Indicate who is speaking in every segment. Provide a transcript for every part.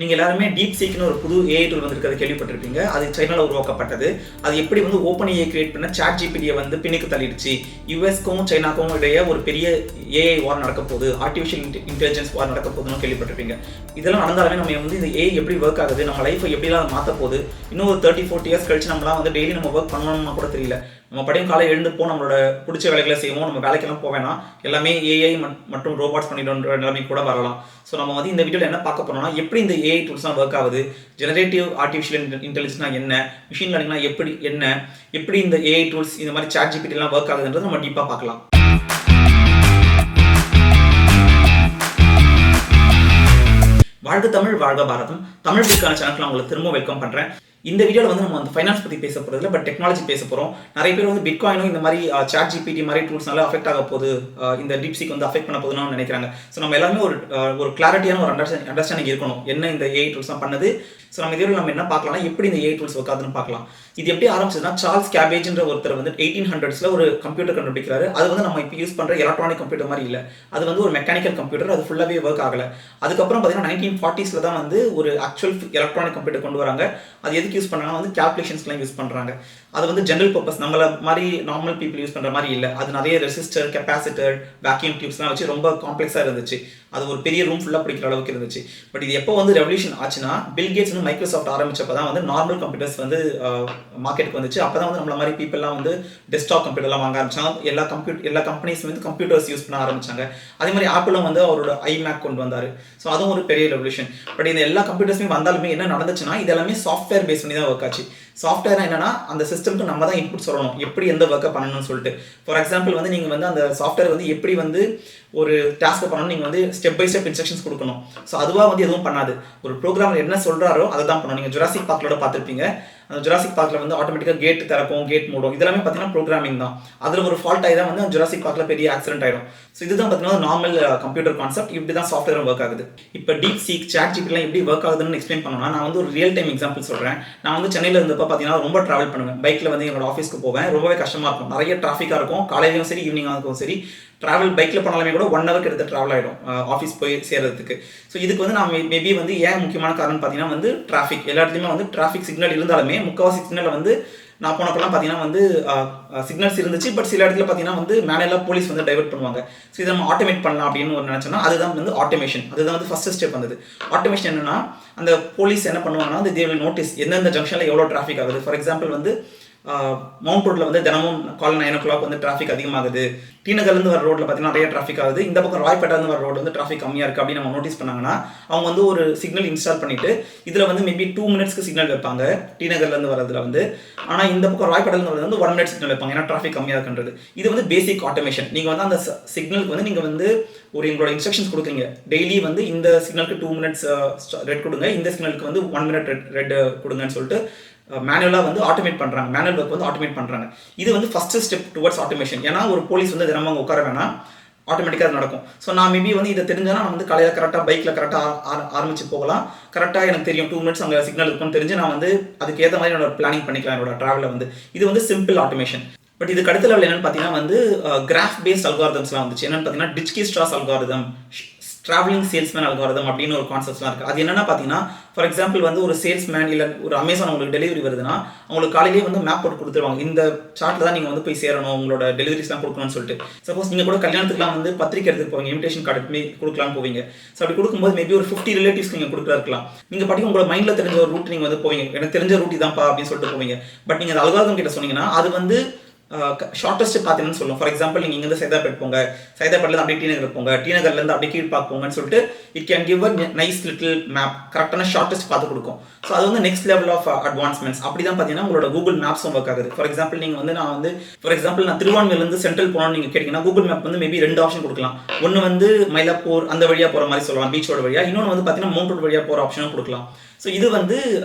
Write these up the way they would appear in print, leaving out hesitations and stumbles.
Speaker 1: நீங்கள் எல்லாருமே டீப் சீக்னு ஒரு புது ஏஐ டூல் வந்துருக்கிறது கேள்விப்பட்டிருப்பீங்க. அது சைனாவில் உருவாக்கப்பட்டது. அது எப்படி வந்து ஓப்பன் ஏஐ கிரியேட் பண்ண சாட் ஜிபிடியை வந்து பின்னுக்கு தள்ளிடுச்சு. யூஎஸ்க்கும் சைனாக்கும் இடையே ஒரு பெரிய ஏஐ வார் நடக்க போகுது, ஆர்டிஃபிஷியல் இன்டெலிஜென்ஸ் வார் நடக்க போகுதுன்னு கேள்விப்பட்டிருப்பீங்க. இதெல்லாம் நடந்தாலுமே நம்ம வந்து இந்த ஏஐ எப்படி ஒர்க் ஆகுது, நம்ம லைஃப்பை எப்படிலாம் மாற்ற போகுது, இன்னும் ஒரு 30-40 இயர்ஸ் கழிச்சு நம்மளாம் வந்து டெய்லி நம்ம ஒர்க் பண்ணணும்னா கூட தெரியல. நம்ம படியும் காலை எழுந்துப்போம், நம்மளோட பிடிச்ச வேலைகளை செய்வோம், நம்ம வேலைக்கெல்லாம் போவேனா எல்லாமே ஏஐ மற்றும் ரோபாட்ஸ் பண்ணிடுன்ற நிலைமை கூட வரலாம். ஸோ நம்ம வந்து இந்த வீடியோவில் என்ன பார்க்க போறோம்னா, எப்படி இந்த ஏஐ டூல்ஸ்லாம் ஒர்க் ஆகுது, ஜெனரேட்டிவ் ஆர்டிஃபிஷியல் இன்டெலிஜென்ஸ்னா என்ன, மிஷின் லேர்னிங்னா எப்படி இந்த ஏஐ டூல்ஸ் இந்த மாதிரி சாட் ஜிபிடிலாம் ஒர்க் ஆகுதுன்றது நம்ம டீப்பாக பார்க்கலாம். வாழ்க தமிழ், வாழ்க பாரதம். தமிழ் வீக்கான சேனலுக்கு உங்களுக்கு திரும்ப வெல்கம் பண்ணுறேன். இந்த வீடியோவில் வந்து நம்ம வந்து ஃபைனான்ஸ் பற்றி பேச போகிறதில்ல, பட் டெக்னாலஜி பேச போகிறோம். நிறைய பேர் வந்து பிட்காயினும் இந்த மாதிரி சாட் ஜிபிடி மாதிரி டூல்ஸ்னால அஃபெக்ட் ஆக போகுது, இந்த டீப்சீக் வந்து அஃபெக்ட் பண்ண போகுதுன்னு நினைக்கிறாங்க. ஸோ நம்ம எல்லாருமே ஒரு கிளாரிட்டியான ஒரு அண்டர்ஸ்டாண்டிங் இருக்கணும், என்ன இந்த ஏஐ டூல்ஸ்லாம் பண்ணுது. ஸோ நம்ம இதில் நம்ம என்ன பார்க்கலாம்னா, எப்படி இந்த ஏஐ டூல்ஸ் ஒர்க் ஆகுதுன்னு பார்க்கலாம். இது எப்படி ஆரம்பிச்சதுன்னா, சார்ல்ஸ் கேபேஜ்ன்ற ஒருத்தர் வந்து 1800s ஒரு கம்ப்யூட்டர் கண்டுபிடிக்கிறாரு. அது வந்து நம்ம இப்போ யூஸ் பண்ணுற எலக்ட்ரானிக் கம்ப்யூட்டர் மாதிரி இல்லை, அது வந்து ஒரு மெக்கானிக்கல் கம்ப்யூட்டர். அது ஃபுல்லாகவே ஒர்க் ஆகலை. அதுக்கப்புறம் பார்த்தீங்கன்னா 1940s தான் வந்து ஒரு ஆக்சுவல் எலக்ட்ரானிக் கம்ப்யூட்டர் கொண்டு வராங்க. அது எதுக்கு யூஸ் பண்ணாங்கன்னா வந்து கேல்குலேஷன்ஸ்லாம் யூஸ் பண்ணுறாங்க. அது வந்து ஜென்ரல் பர்பஸ், நம்மள மாதிரி நார்மல் பீப்புள் யூஸ் பண்ணுற மாதிரி இல்லை. அது நிறைய ரெசிஸ்டர், கெப்பாசிட்டர், வேக்யூம் டியூப்ஸ்லாம் வச்சு ரொம்ப காம்ப்ளெக்ஸாக இருந்துச்சு. அது ஒரு பெரிய ரூம் ஃபுல்லாக பிடிக்கிற அளவுக்கு இருந்துச்சு. பட் இது எப்போ வந்து ரெவல்யூஷன் ஆச்சுன்னா, பில் கேட்ஸ் வந்து மைக்ரோசாஃப்ட் ஆரம்பிச்சப்போ தான் வந்து நார்மல் கம்ப்யூட்டர்ஸ் வந்து மார்க்கெட்டுக்கு வந்துச்சு. அப்போ தான் வந்து நம்மள மாதிரி பீப்புளெலாம் வந்து டெஸ்க்டாப் கம்ப்யூட்டர்லாம் வாங்க ஆரம்பிச்சாங்க. எல்லா கம்பெனிஸ் வந்து கம்ப்யூட்டர்ஸ் யூஸ் பண்ண ஆரம்பிச்சாங்க. அதே மாதிரி ஆப்பிளும் வந்து அவரோட ஐமேக் கொண்டு வந்தார். ஸோ அதுவும் ஒரு பெரிய ரெவல்யூஷன். பட் இந்த எல்லா கம்ப்யூட்டர்ஸுமே வந்தாலுமே என்ன நடந்துச்சுன்னா, இது எல்லாமே சாஃப்ட்வேர் பேஸ் பண்ணி தான் ஒர்க் ஆச்சு. சாஃப்ட்வேர் என்னன்னா, அந்த சிஸ்டம்க்கு நம்ம தான் இன்புட் சொல்லணும், எப்படி எந்த ஒர்க்கை பண்ணணும்னு சொல்லிட்டு. ஃபார் எக்ஸாம்பிள் வந்து நீங்கள் வந்து அந்த சாஃப்ட்வேர் வந்து எப்படி வந்து ஒரு டாஸ்க்கை பண்ணணும், நீங்கள் வந்து ஸ்டெப் பை ஸ்டெப் இன்ஸ்ட்ரக்ஷன்ஸ் கொடுக்கணும். ஸோ அதுவாக வந்து எதுவும் பண்ணாது. ஒரு ப்ரோக்ராமர் என்ன சொல்கிறாரோ அதை தான் பண்ணணும். நீங்கள் ஜுராசிக் பார்க்கலோட பார்த்துருப்பீங்க. அந்த ஜுராசிக் பார்க்கில் வந்து ஆட்டோமேட்டிக்காக கேட் திறக்கும், கேட் மூடும். இதெல்லாமே பார்த்தீங்கன்னா ப்ரோக்ராமிங் தான். அதில் ஒரு ஃபால்ட் ஆகி தான் வந்து ஜுராசிக் பார்க்கில் பெரிய ஆக்சிடென்ட் ஆகிடும். ஸோ இதுதான் பார்த்தீங்கன்னா நார்மல் கம்ப்யூட்டர் கான்செப்ட். இப்படி தான் சாஃப்ட்வேர் ஒர்க் ஆகுது. இப்போ டீப் சீக், சாட் ஜிபிடிலாம் எப்படி ஒர்க் ஆகுதுன்னு எக்ஸ்பிளைன் பண்ணணும்னா, நான் வந்து ஒரு ரியல் டைம் எக்ஸாம்பிள் சொல்கிறேன். நான் வந்து சென்னையில் இருந்தப்போ பார்த்தீங்கன்னா ரொம்ப ட்ராவல் பண்ணுவேன். பைக்கில் வந்து என்னோட ஆஃபீஸ்க்கு போவேன். ரொம்பவே கஷ்டமாக இருக்கும். நிறைய டிராஃபிக்காக இருக்கும். காலையிலையும் சரி, ஈவினிங்காக இருக்கும் சரி. ட்ராவல் பைக்கில் பண்ணாலுமே கூட 1 hour எடுத்து ட்ராவல் ஆகிடும் ஆஃபீஸ் போய் சேர்றதுக்கு. ஸோ இதுக்கு வந்து நான் மேபி வந்து ஏன் முக்கியமான காரணம் பார்த்தீங்கன்னா வந்து டிராஃபிக். எல்லா இடத்துலையுமே வந்து டிராஃபிக் சிக்னல் இருந்தாலுமே முக்கால்வாசி சிக்னலில் வந்து நான் போனப்பெல்லாம் பார்த்தீங்கன்னா வந்து சிக்னல்ஸ் இருந்துச்சு. பட் சில இடத்துல பார்த்தீங்கன்னா வந்து மேனெல்லாம் போலீஸ் வந்து டைவர்ட் பண்ணுவாங்க. ஸோ இதை நம்ம ஆட்டோமேட் பண்ணலாம் அப்படின்னு ஒரு நினச்சோன்னா, அதுதான் வந்து ஆட்டோமேஷன். அதுதான் வந்து ஃபஸ்ட்டு ஸ்டெப் வந்தது. ஆட்டோமேஷன் என்னன்னா, அந்த போலீஸ் என்ன பண்ணுவாங்கன்னா, அந்த தே வில் நோட்டீஸ் எந்தெந்த ஜங்ஷனில் எவ்வளோ டிராஃபிக் ஆகுது. ஃபார் எக்ஸாம்பிள் வந்து மவுண்ட் ரோட்டில் வந்து தினமும் காலை 9 o'clock வந்து டிராஃபிக் அதிகமாகுது. டி நகர்லேருந்து வர ரோட்டில் பார்த்தீங்கன்னா நிறைய டிராஃபிக் ஆகுது. இந்த பக்கம் ராய்பேட்டாலேருந்து வர ரோடு வந்து டிராஃபிக் கம்மியாக இருக்குது அப்படின்னு நம்ம நோட்டீஸ் பண்ணாங்கன்னா, அவங்க வந்து ஒரு சிக்னல் இன்ஸ்டால் பண்ணிவிட்டு இதில் வந்து மேபி 2 minutesக்கு சிக்னல் வைப்பாங்க டி நகர்லேருந்து வரதுல வந்து. ஆனால் இந்த பக்கம் ராய்பேட்டாலேருந்து வரது வந்து 1 minute சிக்னல் வைப்பாங்க, ஏன்னா டிராஃபிக் கம்மியாக இருக்குன்றது. இது வந்து பேசிக் ஆட்டோமேஷன். நீங்கள் வந்து அந்த சிக்னலுக்கு வந்து நீங்கள் வந்து உங்களோட இன்ஸ்ட்ரக்ஷன்ஸ் கொடுக்குறீங்க. டெய்லி வந்து இந்த சிக்னலுக்கு 2 minutes ரெட் கொடுங்க, இந்த சிக்னலுக்கு வந்து 1 minute ரெட் கொடுங்கன்னு சொல்லிட்டு மேனுவலாக வந்து ஆட்டோமேட் பண்ணுறாங்க. மேனுவல் ஒர்க் வந்து ஆட்டோமேட் பண்ணுறாங்க. இது வந்து ஃபஸ்ட்டு ஸ்டெப் டுவர்ட்ஸ் ஆட்டோமேஷன். ஏன்னா ஒரு போலீஸ் வந்து தினமும் அங்கே உட்கார வேணாம், ஆட்டோமேட்டிக்காக நடக்கும். ஸோ நான் மேபி வந்து இதை தெரிஞ்சால் நான் வந்து காலையில் கரெக்டாக பைக்கில் கரெக்டாக ஆரம்பிச்சு போகலாம். கரெக்டாக எனக்கு தெரியும் 2 minutes அங்கே சிக்னல் இருக்குன்னு தெரிஞ்சு நான் வந்து அதுக்கு ஏற்ற மாதிரி என்னோட பிளானிங் பண்ணிக்கலாம் என்னோட ட்ராவலில் வந்து. இது வந்து சிம்பிள் ஆட்டோமேஷன். பட் இதுக்கு அடுத்த லெவல் என்னென்னு பார்த்தீங்கன்னா வந்து கிராஃப் பேஸ்ட் அல்காரிதம்ஸ்லாம் வந்துச்சு. என்னென்னு பார்த்தீங்கன்னா டிச்கி-ஸ்ட்ராஸ் அல்காரிதம், ட்ராவலிங் சேல்ஸ்மேன் அல்காரிதம் அப்படின்னு ஒரு கான்செப்ட்ஸ்லாம் இருக்குது. அது என்னென்னா பார்த்தீங்கன்னா, ஃபார் எக்ஸாம்பிள் வந்து ஒரு சேல்ஸ்மேன் இல்லை ஒரு அமேசான் உங்களுக்கு டெலிவரி வருதுன்னா, அவங்களுக்கு காலையிலேயே வந்து மேப் போட்டு கொடுத்துருவாங்க. இந்த சார்ட்டில் தான் நீங்கள் வந்து போய் சேரணும், உங்களோட டெலிவரிஸ்லாம் கொடுக்கணும்னு சொல்லிட்டு. சப்போஸ் நீங்கள் கூட கல்யாணத்துக்குலாம் வந்து பத்திரிக்கை எடுத்துட்டு போவீங்க, இன்விடேஷன் கார்டு கொடுக்கலான்னு போவீங்க. ஸோ அப்படி கொடுக்கும்போது மேபி ஒரு 50 ரிலேட்டிவ்ஸ் நீங்கள் கொடுக்குறா இருக்கலாம். நீங்கள் பாட்டி உங்களோட மைண்டில் தெரிஞ்ச ஒரு ரூட் நீங்கள் வந்து போவீங்க, எனக்கு தெரிஞ்ச ரூட் இதான்ப்பா அப்படின்னு சொல்லிட்டு போவீங்க. பட் நீங்கள் அந்த அல்காரிதம் கிட்ட சொன்னீங்கன்னா அது வந்து ஷார்ட்டஸ்ட் பார்த்தீங்கன்னு சொல்லுவோம். ஃபார் எக்ஸாம்பிள் நீங்கள் இங்கேருந்து சைதாப்பேட் போங்க, சைதாப்பேட்லேருந்து அப்படியே டி நகர் போங்க, டி நகர்லேருந்து அப்படியே கீழ்பாக் போங்கன்னு சொல்லிட்டு it can give a nice little map, கரெக்டான ஷார்ட்டஸ்ட் பார்த்து கொடுக்கும். ஸோ அது வந்து நெக்ஸ்ட் லெவல் ஆஃப் அட்வான்ஸ்மெண்ட்ஸ். அப்படி தான் பார்த்தீங்கன்னா உங்களோட கூகுள் மேப்ஸும் ஒர்க் ஆகுது. ஃபார் எக்ஸாம்பிள் நீங்கள் வந்து நான் திருவான்மையிலேருந்து சென்ட்ரல் போகணும்னு நீங்கள் கேட்டிங்கன்னா கூகுள் மேப் வந்து மேபி 2 ஆப்ஷன் கொடுக்கலாம். ஒன்று வந்து மயிலாப்பூர் அந்த வழியாக போகிற மாதிரி சொல்லலாம், பீச்சோட வழியாக. இன்னொன்று வந்து பார்த்தீங்கன்னா மவுண்ட் ரோட் வழியாக போகிற ஆப்ஷனும் கொடுக்கலாம். ஸோ இது வந்து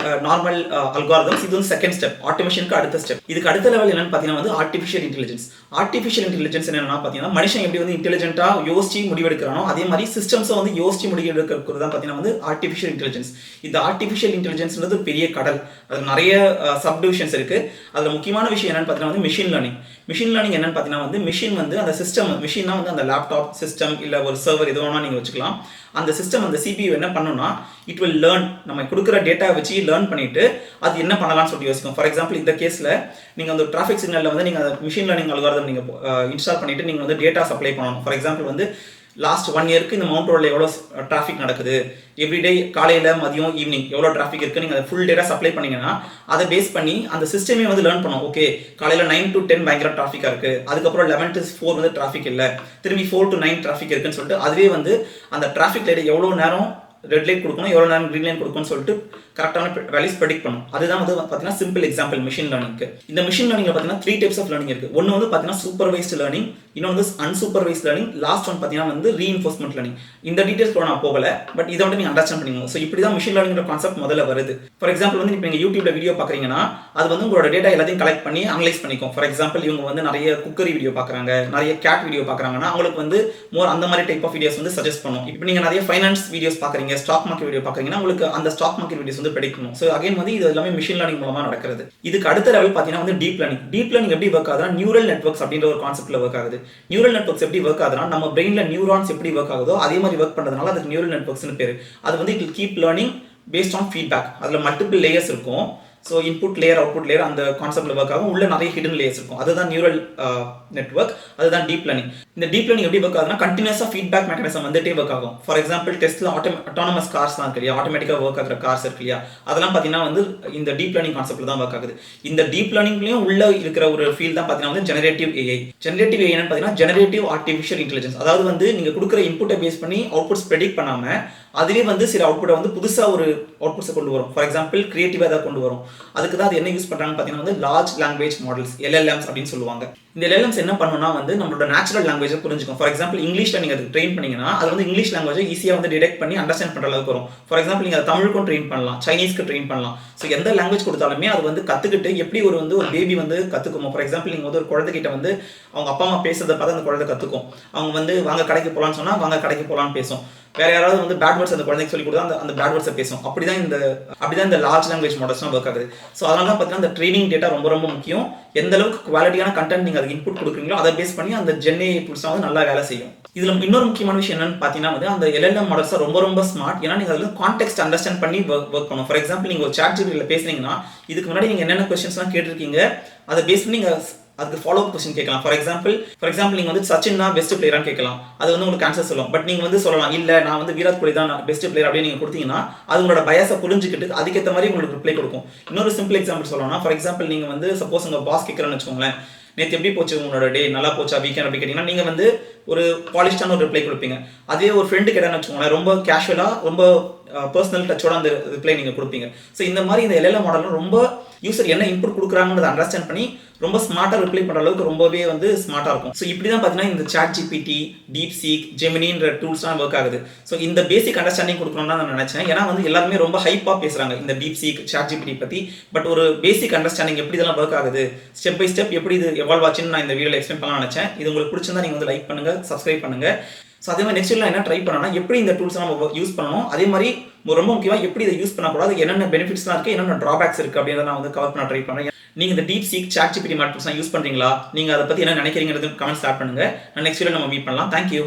Speaker 1: நார்மல் அல்காரிதம்ஸ். இது வந்து செகண்ட் ஸ்டெப், ஆட்டோமேஷனுக்கு அடுத்த ஸ்டெப். இதுக்கு அடுத்த லெவல் என்னன்னு பார்த்தீங்கன்னா வந்து ஆர்டிஃபிஷியல் இன்டெலிஜென்ஸ். ஆர்டிஃபிஷியல் இன்டெலிஜென்ஸ் என்னன்னா பார்த்தீங்கன்னா மனுஷன் எப்படி வந்து இன்டெலிஜென்ட்டாக யோசிச்சு முடிவெடுக்கிறானோ அதே மாதிரி சிஸ்டம்ஸை வந்து யோசிச்சு முடிவெடுக்கிறது தான் பார்த்தீங்கன்னா வந்து ஆர்டிஃபிஷியல் இன்டெலிஜென்ஸ். இந்த ஆர்டிஃபிஷியல் இன்டெலிஜென்ஸ்ன்றது பெரிய கடல், அதில் நிறைய சப்டிவிஷன்ஸ் இருக்கு. அதில் முக்கியமான விஷயம் என்னன்னு பார்த்தீங்கன்னா வந்து மிஷின் லேர்னிங். மிஷின் லேர்னிங் என்னன்னு பார்த்தீங்கன்னா வந்து மிஷின் வந்து அந்த சிஸ்டம், மிஷின்னா வந்து அந்த லேப்டாப் சிஸ்டம் இல்லை ஒரு சர்வர் எது வேணா நீங்கள் வச்சுக்கலாம். அந்த சிஸ்டம் அந்த CPU என்ன பண்ணுன்னா இட் வில் லேர்ன், நம்ம கொடுக்குற டேட்டா வச்சு லேர்ன் பண்ணிட்டு அது என்ன பண்ணலாம்னு சொல்லிட்டு யோசிக்கும். ஃபார் எக்ஸாம்பிள் இந்த கேஸில் நீங்கள் அந்த டிராஃபிக் சிக்னலில் வந்து நீங்கள் அந்த மிஷின் லேர்னிங் அல்காரிதம் நீங்கள் இன்ஸ்டால் பண்ணிட்டு நீங்கள் வந்து டேட்டா சப்ளை பண்ணணும். ஃபார் எக்ஸாம்பிள் வந்து லாஸ்ட் 1 இயருக்கு இந்த மவுண்ட் ரோடில் எவ்வளோ டிராஃபிக் நடக்குது, எவ்ரிடே காலையில் மதியம் ஈவினிங் எவ்வளோ டிராஃபிக் இருக்குது, நீங்கள் அதை ஃபுல் டேட்டா சப்ளை பண்ணிங்கன்னா அதை பேஸ் பண்ணி அந்த சிஸ்டமே வந்து லேர்ன் பண்ணும். ஓகே காலையில் 9 to 10 பயங்கர டிராஃபிக்காக இருக்குது, அதுக்கப்புறம் 11 to 4 வந்து டிராஃபிக் இல்லை, திரும்பி 4 to 9 டிராஃபிக் இருக்குன்னு சொல்லிட்டு அதுவே வந்து அந்த டிராஃபிக் லைட் எவ்வளோ நேரம் ரெட் லைட் கொடுக்கணும், எவ்வளோ நேரம் க்ரீன் லைட் கொடுக்கணும்னு சொல்லிட்டு கரெக்டான வேல்யூஸ் ப்ரெடிக்ட் பண்ணும். அதுதான் வந்து பார்த்தீங்கன்னா சிம்பிள் எக்ஸாம்பிள் மிஷின் லேர்னிங்க்கு. இந்த மிஷின் லேர்னிங்கில் பார்த்தீங்கன்னா 3 டைப்ஸ் ஆஃப் லேர்னிங் இருக்குது. ஒன்று வந்து பார்த்தீங்கன்னா சூப்பர்வைஸ்டு லேர்னிங், இன்னொன்று வந்து அன்சூப்பர்வைஸ்ட் லேர்னிங், லாஸ்ட் ஒன் பார்த்தீங்கன்னா வந்து ரீஇன்ஃபோர்ஸ்மெண்ட் லேர்னிங். இந்த டீட்டெயில்ஸ் நான் போகல, பட் இதை வந்து நீங்கள் அண்டர்ஸ்டாண்ட் பண்ணிக்கணும். ஸோ இப்படி தான் மிஷின் லேர்னிங் கான்செப்ட் முதல்ல வருது. ஃபார் எக்ஸாம்பிள் வந்து இப்போ நீங்கள் யூடியூப்ல வீடியோ பார்க்குறீங்கன்னா அது வந்து உங்களோட டேட்டா எல்லாத்தையும் கலெக்ட் பண்ணி அனலைஸ் பண்ணிக்கும். ஃபார் எக்ஸாம்பிள் இவங்க வந்து நிறைய குக்கரி வீடியோ பார்க்குறாங்க, நிறைய கேட் வீடியோ பார்க்குறாங்கன்னா அவங்களுக்கு வந்து மோர் அந்த மாதிரி டைப் ஆஃப் வீடியோஸ் வந்து சஜஸ்ட் பண்ணும். இப்போ நீங்கள் நிறைய ஃபைனான்ஸ் வீடியோஸ் பார்க்குறீங்க, ஸ்டாக் மார்க்கெட் வீடியோ பார்க்குறீங்கன்னா உங்களுக்கு அந்த ஸ்டாக் மார்க்கெட் வீடியோஸ் வந்து ப்ரெடிக்ட் பண்ணும். ஸோ அகைன் வந்து இது எல்லாமே மிஷின் லேர்னிங் மூலமாக நடக்கிறது. இதுக்கு அடுத்த லெவல் பார்த்தீங்கன்னா வந்து டீப் லேர்னிங். டீப் லேர்னிங் எப்படி ஒர்க் ஆகுதுன்னா நியூரல் நெட்வொர்க்ஸ் அப்படின்ற ஒரு கான்செப்ட்ல ஒர்க் ஆகுது. நியூரல் நெட்வொர்க்ஸ் எப்படி ஒர்க் ஆகுதுன்னா நம்ம பிரெயின்ல நியூரான்ஸ் எப்படி ஒர்க் ஆகுதோ அதே மாதிரி ஒர்க் பண்ணுறதுனால அதுக்கு நியூரல் நெட்வொர்க்ஸ்னு பேர். அது வந்து it will keep learning based on feedback. அதில் மல்டிபிள் லேயர்ஸ் இருக்கும். So input layer output layer அந்த கான்செப்ட்ல ஒர்க் ஆகும். உள்ள நிறைய ஹிடன் லேயர்ஸ் இருக்கும். அதுதான் நியூரல் நெட்வொர்க், அதுதான் டீப் லேர்னிங். இந்த டீப் லேர்னிங் எப்படி ஒர்க் ஆகுதுன்னா கண்டினியூஸாக ஃபீட்பேக் மெக்கானிசம் வந்துட்டே ஒர்க் ஆகும். ஃபார் எக்ஸாம்பிள் டெஸ்ட்ல அட்டானமஸ் கார்ஸ்லாம் இருக்கு இல்லையா, ஆட்டோமேட்டிக்காக ஒர்க் ஆகிற கார்ஸ் இருக்கு இல்லையா, அதெல்லாம் பார்த்தீங்கன்னா வந்து இந்த டீப் லேர்னிங் கான்செப்ட்ல தான் ஒர்க் ஆகுது. இந்த டீப் லேர்னிங்லயும் உள்ள இருக்கிற ஒரு ஃபீல்ட் தான் பார்த்தீங்கன்னா வந்து ஜெனரேட்டிவ் ஏஐ. ஜெனரேட்டிவ் ஏஐன்னு பார்த்தீங்கன்னா ஜெனரேட்டிவ் ஆர்டிஃபிஷியல் இன்டெலிஜென்ஸ். அதாவது வந்து நீங்க கொடுக்குற இன்புட்டை பேஸ் பண்ணி அவுட்புட்ஸ் ப்ரெடிக்ட் பண்ணாம அதுவே வந்து சில அவுட்புட்டை வந்து புதுசாக ஒரு அவுட்புட்ஸை கொண்டு வரும். ஃபார் எக்ஸாம்பிள் கிரியேட்டிவாக ஏதாவது கொண்டு வரும். அதுக்கு தான் அது என்ன யூஸ் பண்ணுறாங்கன்னு பார்த்தீங்கன்னா வந்து லார்ஜ் லாங்குவேஜ் மாடல்ஸ், LLMs அப்படின்னு சொல்லுவாங்க. இந்த LLMs என்ன பண்ணுன்னா வந்து நம்மளோட நேச்சுரல் லாங்குவேஜை புரிஞ்சுக்கும். ஃபார் எக்ஸாம்பிள் இங்கிலீஷில் நீங்கள் அதுக்கு ட்ரெயின் பண்ணீங்கன்னா அது வந்து இங்கிலீஷ் லாங்குவேஜை ஈஸியாக வந்து டிடெக்ட் பண்ணி அண்டர்ஸ்டாண்ட் பண்ணுற அளவுக்கு வரும். ஃபார் எக்ஸாம்பிள் நீங்கள் தமிழுக்கும் ட்ரெயின் பண்ணலாம், சைனீஸ்க்கு ட்ரெயின் பண்ணலாம். ஸோ எந்த லாங்குவேஜ் கொடுத்தாலுமே அது வந்து கற்றுக்கிட்டு எப்படி ஒரு பேபி வந்து கற்றுக்குமோ. ஃபார் எக்ஸாம்பிள் நீங்கள் வந்து ஒரு குழந்தைகிட்ட வந்து அவங்க அப்பா அம்மா பேசுறதை பார்த்து அந்த குழந்தை கற்றுக்கும். அவங்க வந்து வாங்க கடைக்கு போகலான்னு சொன்னால் வாங்க கடைக்கு போகலான்னு பேசும். வேற யாராவது வந்து பேட் வேர்ட்ஸ் அந்த குழந்தைக்கு சொல்லி கொடுத்தா அந்த பேட் வேர்ட்ஸை பேசும். அப்படிதான் இந்த லார்ஜ் லாங்குவேஜ் மாடல்ஸ்லாம் ஒர்க் ஆகுது. ஸோ அதனால தான் பார்த்தீங்கன்னா அந்த ட்ரைனிங் டேட்டா ரொம்ப ரொம்ப முக்கியம். எந்த அளவுக்கு குவாலிட்டியான கண்டென்ட் நீங்கள் அதுக்கு இன்புட் கொடுக்குறீங்களோ அதை பேஸ் பண்ணி அந்த ஜென்ஏ டூல்ஸ்லாம் வந்து நல்லா வேலை செய்யும். இதில் இன்னொரு முக்கியமான விஷயம் என்னன்னு பார்த்தீங்கன்னா வந்து அந்த LLM மாடல்ஸ் ரொம்ப ரொம்ப ஸ்மார்ட். ஏன்னா நீங்கள் அதில் கான்டெக்ஸ்ட் அண்டர்ஸ்டாண்ட் பண்ணி ஒர்க் பண்ணணும். ஃபார் எக்ஸாம்பிள் நீங்கள் ஒரு ChatGPTல பேசுறீங்கன்னா இதுக்கு முன்னாடி நீங்கள் என்னென்ன கொஸ்டின்ஸ்லாம் கேட்டிருக்கீங்க அதை பேஸ் பண்ணி நீங்கள் அதுக்கு ஃபாலோ அப் கொஸ்டின் கேட்கலாம். ஃபார் எக்ஸாம்பிள் நீங்கள் வந்து சச்சின் தான் பெஸ்ட் பிளேயரான்னு கேட்கலாம். அது வந்து உங்களுக்கு ஆன்சர் சொல்லும். பட் நீங்கள் வந்து சொல்லலாம் இல்லை நான் வந்து விராட் கோலி தான் பெஸ்ட் பிளேயர் அப்படின்னு நீங்கள் கொடுத்தீங்கன்னா அது உங்களோட பயஸை புரிஞ்சுக்கிட்டு அதுக்கேற்ற மாதிரி உங்களுக்கு ரிப்ளை கொடுக்கும். இன்னொரு சிம்பிள் எக்ஸாம்பிள் சொல்லணும்னா ஃபார் எக்ஸாம்பிள் நீங்கள் வந்து சப்போஸ் உங்கள் பாஸ் கேட்குறேன்னு வச்சுக்கோங்களேன், நேற்று எப்படி போச்சு உங்களோட டே, நல்லா போச்சா, வீக்கெண்ட் அப்படி கேட்டிங்கன்னா நீங்கள் வந்து ஒரு பாலிஷ்டான ஒரு ரிப்ளை கொடுப்பீங்க. அதே ஒரு ஃப்ரெண்டு கேட்டான்னு வச்சுக்கோங்களேன், ரொம்ப கேஷுவலாக ரொம்ப பர்சனல் டச்சோட அந்த ரிப்ளை நீங்கள் கொடுப்பீங்க. ஸோ இந்த மாதிரி இந்த LLM மாடலும் ரொம்ப யூசர் என்ன இன்புட் கொடுக்குறாங்கன்றதை அண்டர்ஸ்டாண்ட் பண்ணி ரொம்ப ஸ்மார்ட்டாக ரிப்ளை பண்ணுற அளவுக்கு ரொம்பவே வந்து ஸ்மார்ட்டாக இருக்கும். ஸோ இப்படி தான் பார்த்தீங்கன்னா இந்த ChatGPT, DeepSeek, Geminiன்ற டூல்ஸ்லாம் ஒர்க் ஆகுது. ஸோ இந்த பேசிக் அண்டர்ஸ்டாண்டிங் கொடுக்கணும்னு நான் நினச்சேன். ஏன்னா வந்து எல்லாருமே ரொம்ப ஹைப்பாக பேசுகிறாங்க இந்த DeepSeek, ChatGPT பற்றி. பட் ஒரு பேசிக் அண்டர்ஸ்டாண்டிங் எப்படி இதெல்லாம் ஒர்க் ஆகுது, ஸ்டெப் பை ஸ்டெப் எப்படி இது எவால்வ் ஆச்சுன்னு நான் இந்த வீடியோவில் எக்ஸ்பிளைன் பண்ணலாம்னு நினச்சேன். இது உங்களுக்கு பிடிச்சிருந்தா நீங்கள் வந்து லைக் பண்ணுங்கள், சப்ஸ்கிரைப் பண்ணுங்கள். ஸோ அதே மாதிரி நெக்ஸ்ட் என்ன ட்ரை பண்ணனா எப்படி இந்த டூல்ஸ் நம்ம யூஸ் பண்ணணும், அதே மாதிரி ரொம்ப முக்கியமாக எப்படி இதை யூஸ் பண்ணக்கூடாது, என்னென்ன பெனிஃபிட்ஸ்லாம் இருக்குது, என்னென்ன ட்ராபேக்ஸ் இருக்குது அப்படின்றத நான் வந்து கவர் பண்ண ட்ரை பண்ணுறேன். நீங்கள் இந்த DeepSeek, ChatGPT மாடல்ஸ்லாம் யூஸ் பண்ணுறீங்களா, நீங்கள் அதை பற்றி என்ன நினைக்கிறீங்கிறது கமெண்ட்ஸ் ஸ்டார்ட் பண்ணுங்கள். நான் நெக்ஸ்ட் வீடியோ நம்ம மீட் பண்ணலாம். தேங்க்யூ.